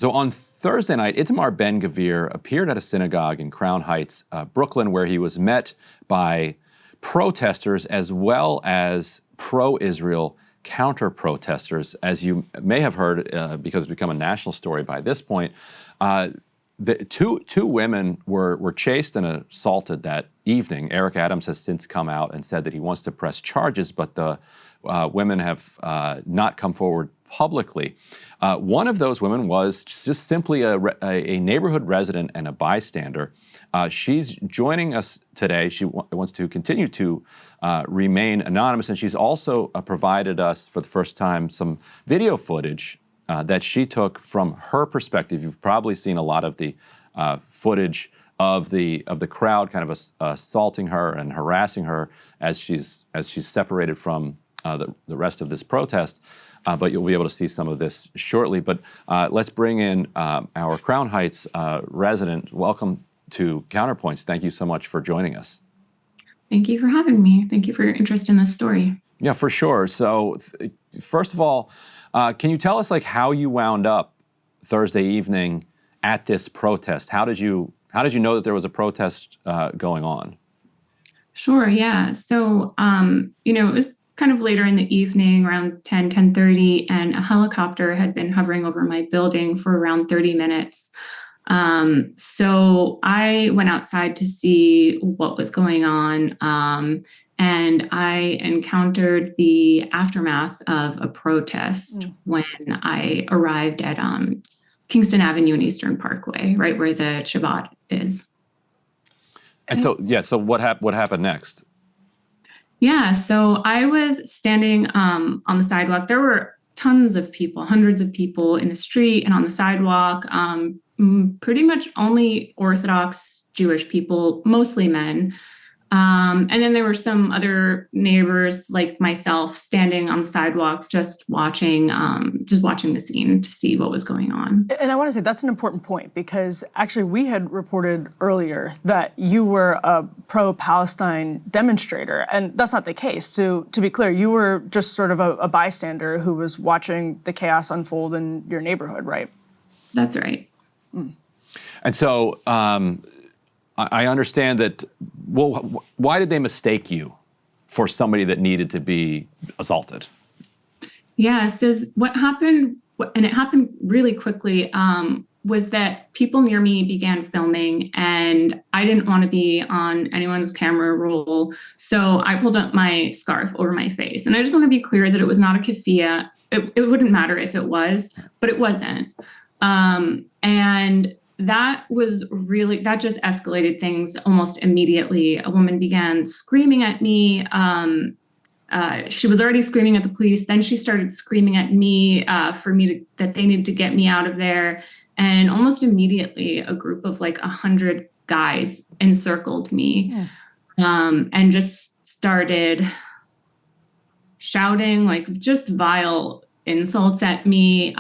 So on Thursday night, Itamar Ben-Gvir appeared at a synagogue in Crown Heights, Brooklyn, where he was met by protesters as well as pro-Israel counter-protesters. As you may have heard, because it's become a national story by this point, the two women were chased and assaulted that evening. Eric Adams has since come out and said that he wants to press charges, but the women have not come forward publicly. One of those women was just simply a neighborhood resident and a bystander. She's joining us today. She wants to continue to remain anonymous, and she's also provided us for the first time some video footage that she took from her perspective. You've probably seen a lot of the footage of the crowd kind of assaulting her and harassing her as she's separated from the rest of this protest. But you'll be able to see some of this shortly. But let's bring in our Crown Heights resident. Welcome to Counterpoints. Thank you so much for joining us. Thank you for having me. Thank you for your interest in this story. Yeah, for sure. So first of all, can you tell us how you wound up Thursday evening at this protest? How did you know that there was a protest going on? Sure, yeah. So, it was kind of later in the evening, around 10:30, and a helicopter had been hovering over my building for around 30 minutes. So I went outside to see what was going on, and I encountered the aftermath of a protest when I arrived at Kingston Avenue and Eastern Parkway, right where the Shabbat is. And so what happened next? Yeah, so I was standing on the sidewalk. There were tons of people, hundreds of people in the street and on the sidewalk, pretty much only Orthodox Jewish people, mostly men. And then there were some other neighbors like myself standing on the sidewalk, just watching the scene to see what was going on. And I want to say that's an important point, because actually we had reported earlier that you were a pro-Palestine demonstrator, and that's not the case. To be clear, you were just sort of a bystander who was watching the chaos unfold in your neighborhood, right? That's right. And so I understand that, why did they mistake you for somebody that needed to be assaulted? Yeah, so what happened, and it happened really quickly, was that people near me began filming, and I didn't want to be on anyone's camera roll, so I pulled up my scarf over my face. And I just want to be clear that it was not a keffiyeh. It wouldn't matter if it was, but it wasn't. And that just escalated things almost immediately. A woman began screaming at me. She was already screaming at the police. Then she started screaming at me that they needed to get me out of there. And almost immediately, a group of 100 guys encircled me and just started shouting just vile insults at me.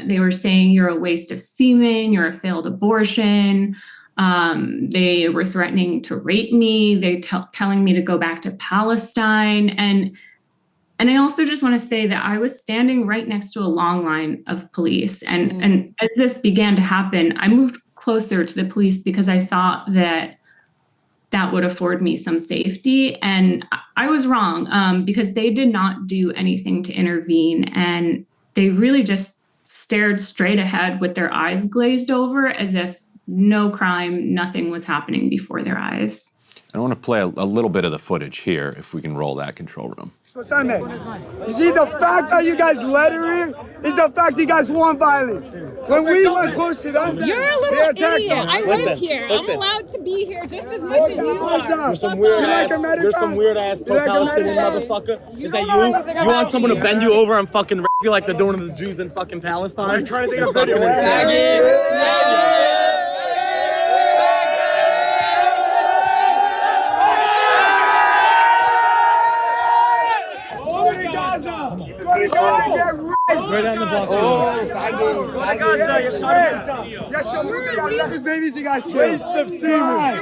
They were saying, "You're a waste of semen, you're a failed abortion." They were threatening to rape me. They telling me to go back to Palestine. And I also just want to say that I was standing right next to a long line of police. And as this began to happen, I moved closer to the police because I thought that would afford me some safety. And I was wrong, because they did not do anything to intervene. And they really just stared straight ahead with their eyes glazed over, as if no crime, nothing was happening before their eyes. I want to play a little bit of the footage here, if we can roll that control room. You see, the fact that you guys let her in is the fact you guys want violence. When we went close to them, you're a little idiot. I live here. I'm allowed to be here just as much as you are. You're some weird ass pro-Palestinian motherfucker. Is that you? You want someone to bend you over and fucking rape you like they're doing to the Jews in fucking Palestine? I'm trying to think of a video. Right down the block. Yes, babies, you guys waste of semen.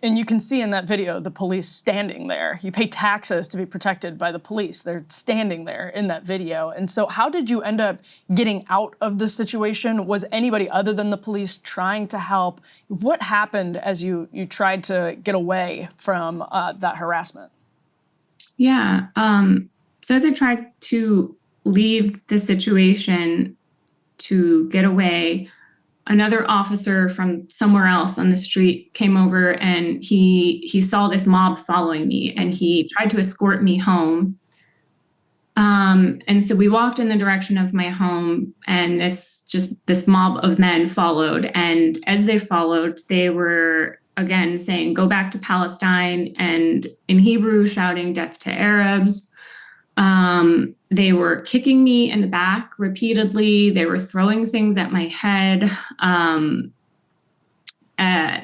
And you can see in that video the police standing there. You pay taxes to be protected by the police. They're standing there in that video. And so how did you end up getting out of the situation? Was anybody other than the police trying to help? What happened as you tried to get away from that harassment? Yeah. So as I tried to leave the situation to get away, another officer from somewhere else on the street came over, and he saw this mob following me, and he tried to escort me home. And so we walked in the direction of my home, and this mob of men followed. And as they followed, they were again saying, "Go back to Palestine," and in Hebrew shouting, "Death to Arabs." They were kicking me in the back repeatedly. They were throwing things at my head.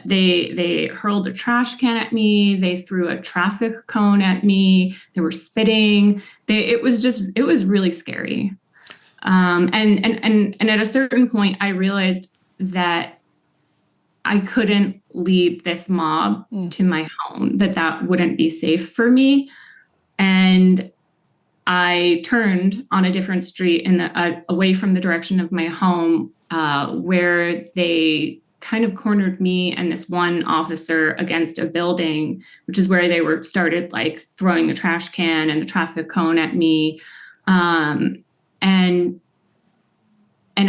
They hurled a trash can at me. They threw a traffic cone at me. They were spitting. It was really scary. And at a certain point, I realized that I couldn't lead this mob to my home, that wouldn't be safe for me. And I turned on a different street away from the direction of my home, where they kind of cornered me and this one officer against a building, which is where they started like throwing the trash can and the traffic cone at me. And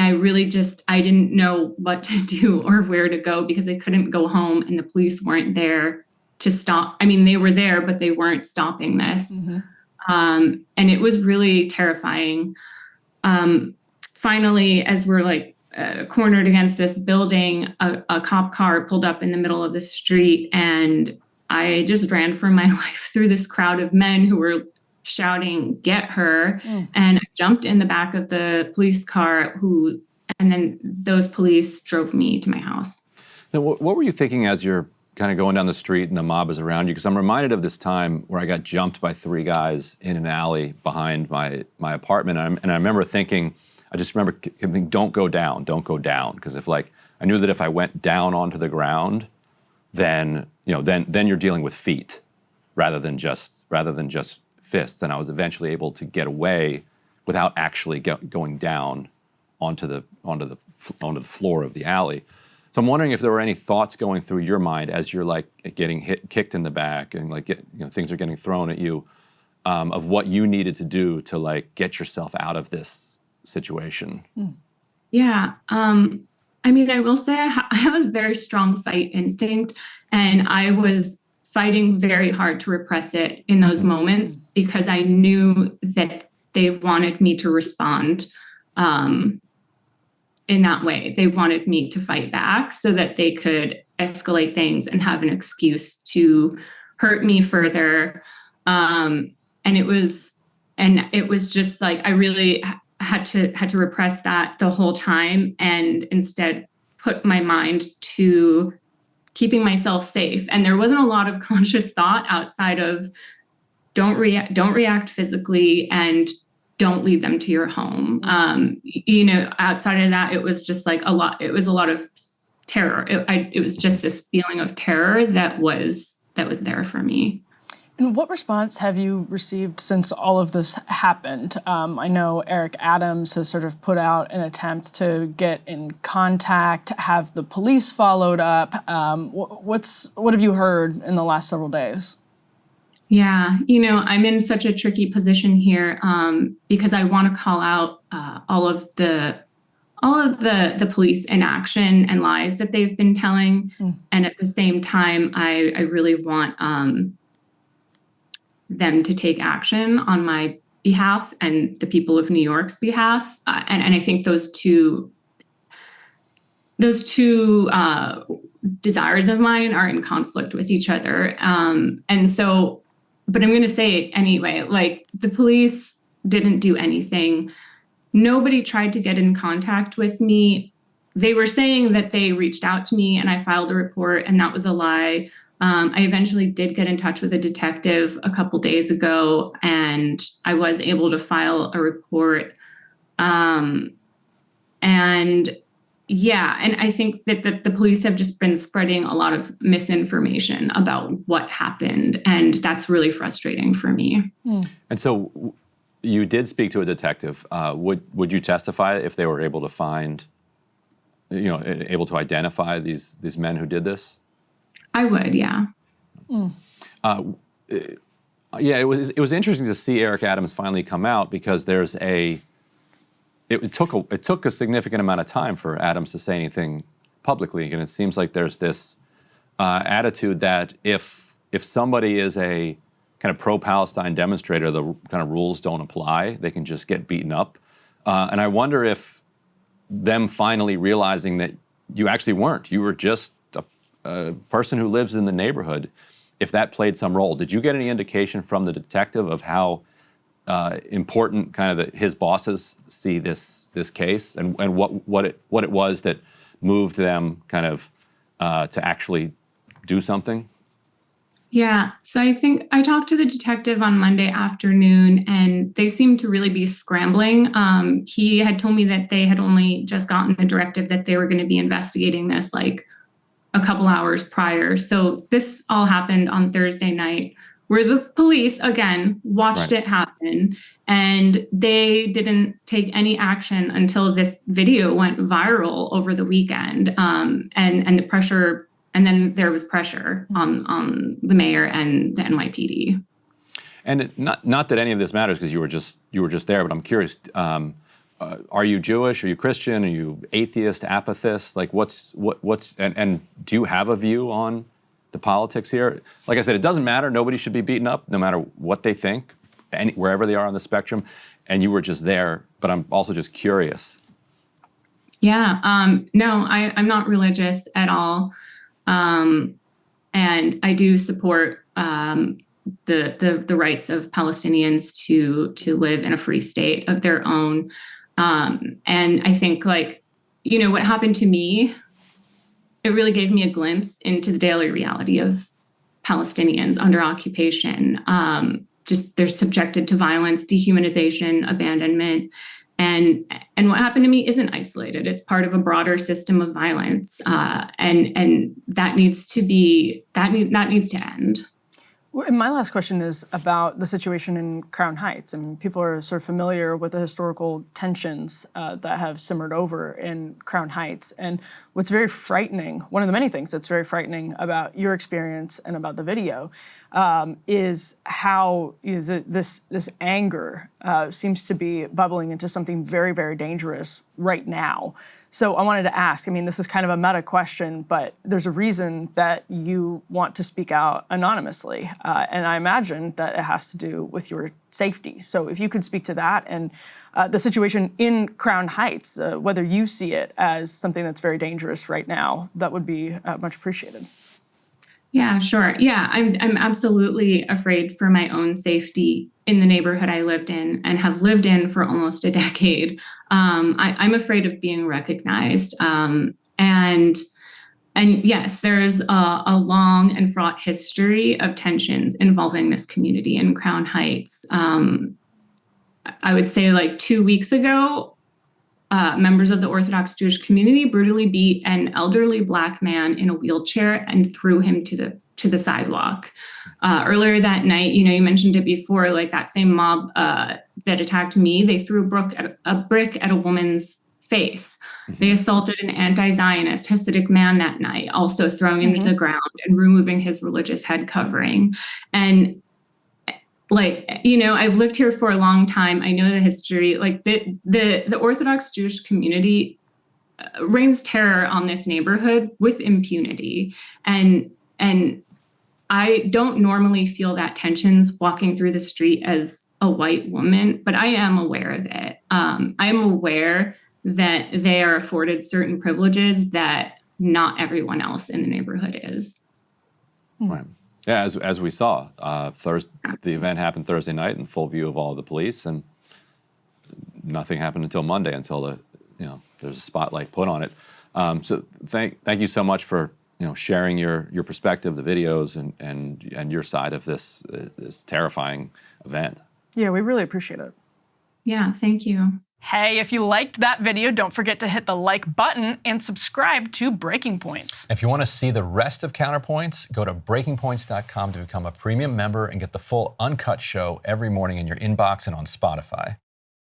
I really I didn't know what to do or where to go, because I couldn't go home and the police weren't there to stop. I mean, they were there, but they weren't stopping this. Mm-hmm. And it was really terrifying. Finally, as we're cornered against this building, a cop car pulled up in the middle of the street, and I just ran for my life through this crowd of men who were shouting, "Get her!" And I jumped in the back of the police car, and then those police drove me to my house. Now, what were you thinking as you're kind of going down the street and the mob is around you? Because I'm reminded of this time where I got jumped by 3 guys in an alley behind my apartment. And I remember thinking, don't go down. Because I knew that if I went down onto the ground, then you're dealing with feet rather than just fists. And I was eventually able to get away without actually going down onto the floor of the alley. So I'm wondering if there were any thoughts going through your mind as you're getting kicked in the back and things are getting thrown at you, of what you needed to do to get yourself out of this situation. Yeah. I mean, I will say I have a very strong fight instinct, and I was fighting very hard to repress it in those moments, because I knew that they wanted me to respond in that way. They wanted me to fight back so that they could escalate things and have an excuse to hurt me further. And it was just I really had to repress that the whole time, and instead put my mind to keeping myself safe. And there wasn't a lot of conscious thought outside of don't react physically, and don't lead them to your home. Outside of that, it was just a lot of terror. It was just this feeling of terror that was there for me. And what response have you received since all of this happened? I know Eric Adams has sort of put out an attempt to get in contact, have the police followed up. What have you heard in the last several days? Yeah, I'm in such a tricky position here, because I want to call out all of the police inaction and lies that they've been telling, and at the same time, I really want them to take action on my behalf and the people of New York's behalf, and I think those two desires of mine are in conflict with each other, and so. But I'm going to say it anyway, the police didn't do anything. Nobody tried to get in contact with me. They were saying that they reached out to me and I filed a report, and that was a lie. I eventually did get in touch with a detective a couple days ago, and I was able to file a report. And Yeah, and I think that the police have just been spreading a lot of misinformation about what happened, and that's really frustrating for me. And so you did speak to a detective. Would you testify if they were able to find, able to identify these men who did this? I would, yeah. Yeah, it was interesting to see Eric Adams finally come out, because it took a significant amount of time for Adams to say anything publicly, and it seems like there's this attitude that if somebody is a kind of pro-Palestine demonstrator, the kind of rules don't apply. They can just get beaten up. And I wonder if them finally realizing that you actually weren't. You were just a person who lives in the neighborhood, if that played some role. Did you get any indication from the detective of how important kind of his bosses see this case, and what it was that moved them kind of to actually do something? Yeah, so I think I talked to the detective on Monday afternoon, and they seemed to really be scrambling. He had told me that they had only just gotten the directive that they were going to be investigating this like a couple hours prior. So this all happened on Thursday night, where the police, again, watched it happen, and they didn't take any action until this video went viral over the weekend, and the pressure. And then there was pressure on the mayor and the NYPD. And not that any of this matters, because you were just there. But I'm curious: are you Jewish? Are you Christian? Are you atheist? Apathist? Like, what's and do you have a view on the politics here? Like I said, it doesn't matter. Nobody should be beaten up, no matter what they think, wherever they are on the spectrum. And you were just there. But I'm also just curious. Yeah. No, I'm not religious at all. And I do support the rights of Palestinians to live in a free state of their own. And I think, like, what happened to me, it really gave me a glimpse into the daily reality of Palestinians under occupation. Just they're subjected to violence, dehumanization, abandonment. And what happened to me isn't isolated. It's part of a broader system of violence, and that needs to end. Well, and my last question is about the situation in Crown Heights. I mean, people are sort of familiar with the historical tensions that have simmered over in Crown Heights. And what's very frightening, one of the many things that's very frightening about your experience and about the video, is how this anger seems to be bubbling into something very, very dangerous right now. So I wanted to ask, I mean, this is kind of a meta question, but there's a reason that you want to speak out anonymously. And I imagine that it has to do with your safety. So if you could speak to that and the situation in Crown Heights, whether you see it as something that's very dangerous right now, that would be much appreciated. Yeah, sure. Yeah, I'm absolutely afraid for my own safety in the neighborhood I lived in and have lived in for almost a decade. I'm afraid of being recognized. And yes, there's a long and fraught history of tensions involving this community in Crown Heights. I would say, like, 2 weeks ago, members of the Orthodox Jewish community brutally beat an elderly Black man in a wheelchair and threw him to the sidewalk. Earlier that night, you mentioned it before, like that same mob that attacked me, they threw a brick at a woman's face. Mm-hmm. They assaulted an anti-Zionist Hasidic man that night, also throwing him to the ground and removing his religious head covering. And I've lived here for a long time. I know the history. Like the Orthodox Jewish community reigns terror on this neighborhood with impunity. And I don't normally feel that tensions walking through the street as a white woman, but I am aware of it. I am aware that they are afforded certain privileges that not everyone else in the neighborhood is. Right. Yeah, as we saw, the event happened Thursday night in full view of all of the police, and nothing happened until Monday, until there's a spotlight put on it. So thank you so much for sharing your perspective, the videos, and your side of this terrifying event. Yeah, we really appreciate it. Yeah, thank you. Hey, if you liked that video, don't forget to hit the like button and subscribe to Breaking Points. If you want to see the rest of Counterpoints, go to breakingpoints.com to become a premium member and get the full uncut show every morning in your inbox and on Spotify.